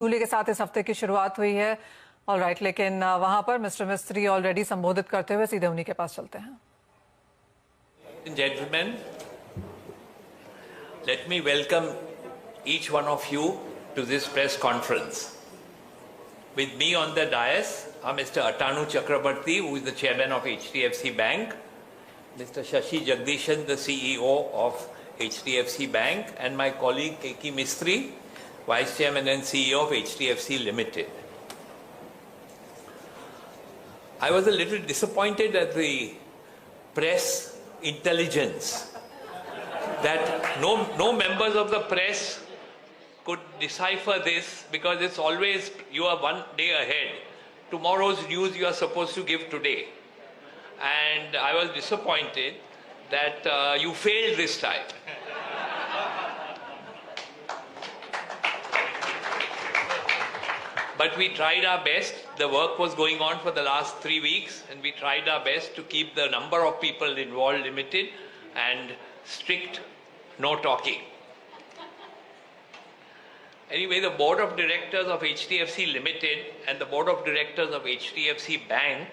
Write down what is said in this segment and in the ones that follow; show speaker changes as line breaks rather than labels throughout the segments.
जूली के साथ इस हफ्ते की शुरुआत हुई है। ऑलराइट, लेकिन वहां पर मिस्टर मिस्त्री ऑलरेडी संबोधित करते हुए सीधे उन्हीं के पास चलते हैं।
Gentlemen, let me welcome each one of you to this press conference. With me on the dais are Mr. Atanu Chakrabarti, who is the chairman of HDFC Bank, Mr. Shashi Jagdishan, the CEO of HDFC Bank, and my colleague Keki Mistry, Vice Chairman and CEO of HDFC Limited. I was a little disappointed at the press intelligence that no members of the press could decipher this, because it's always you are one day ahead. Tomorrow's news you are supposed to give today. And I was disappointed that you failed this time. But we tried our best. The work was going on for the last 3 weeks, and we tried our best to keep the number of people involved limited and strict no talking. Anyway, the board of directors of HDFC Limited and the board of directors of HDFC Bank,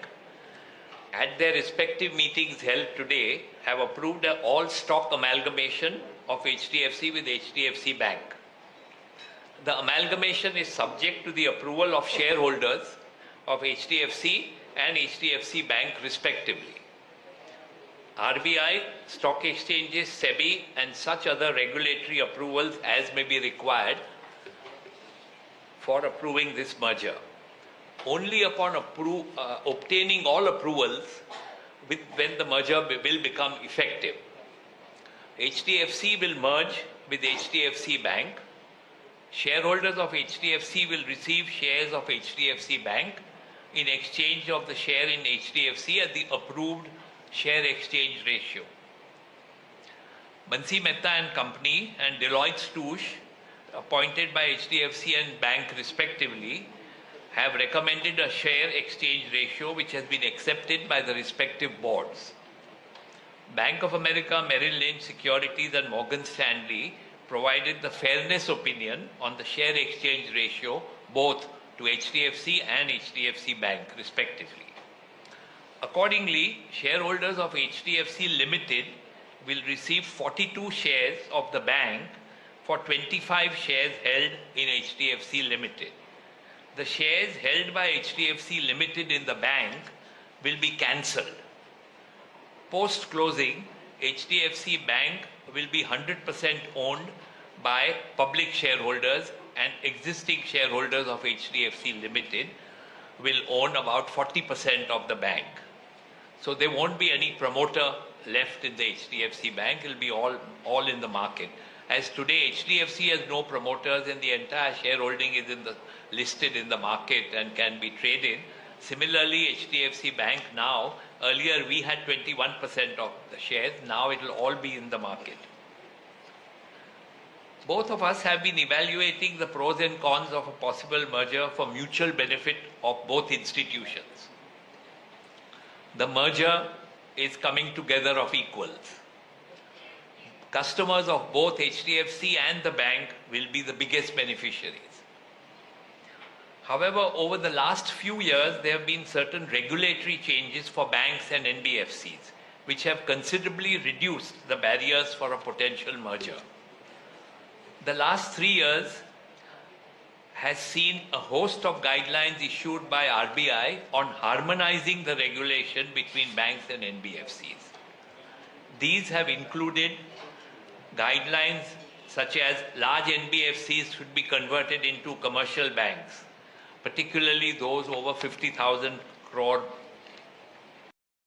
at their respective meetings held today, have approved an all-stock amalgamation of HDFC with HDFC Bank. The amalgamation is subject to the approval of shareholders of HDFC and HDFC Bank respectively. RBI, stock exchanges, SEBI, and such other regulatory approvals as may be required for approving this merger. Only upon obtaining all approvals when the merger will become effective. HDFC will merge with HDFC Bank. Shareholders of HDFC will receive shares of HDFC Bank in exchange of the share in HDFC at the approved share exchange ratio. Bansi Mehta and Company and Deloitte Touche, appointed by HDFC and Bank respectively, have recommended a share exchange ratio which has been accepted by the respective boards. Bank of America, Merrill Lynch Securities and Morgan Stanley provided the fairness opinion on the share exchange ratio both to HDFC and HDFC Bank respectively. Accordingly, shareholders of HDFC Limited will receive 42 shares of the bank for 25 shares held in HDFC Limited. The shares held by HDFC Limited in the bank will be cancelled. Post-closing, HDFC Bank will be 100% owned by public shareholders, and existing shareholders of HDFC Limited will own about 40% of the bank. So there won't be any promoter left in the HDFC Bank. It will be all in the market. As today HDFC has no promoters and the entire shareholding is listed in the market and can be traded. Similarly, HDFC Bank now, earlier we had 21% of the shares, now it will all be in the market. Both of us have been evaluating the pros and cons of a possible merger for mutual benefit of both institutions. The merger is coming together of equals. Customers of both HDFC and the bank will be the biggest beneficiaries. However, over the last few years, there have been certain regulatory changes for banks and NBFCs, which have considerably reduced the barriers for a potential merger. The last 3 years has seen a host of guidelines issued by RBI on harmonizing the regulation between banks and NBFCs. These have included guidelines such as large NBFCs should be converted into commercial banks, particularly those over 50,000 crore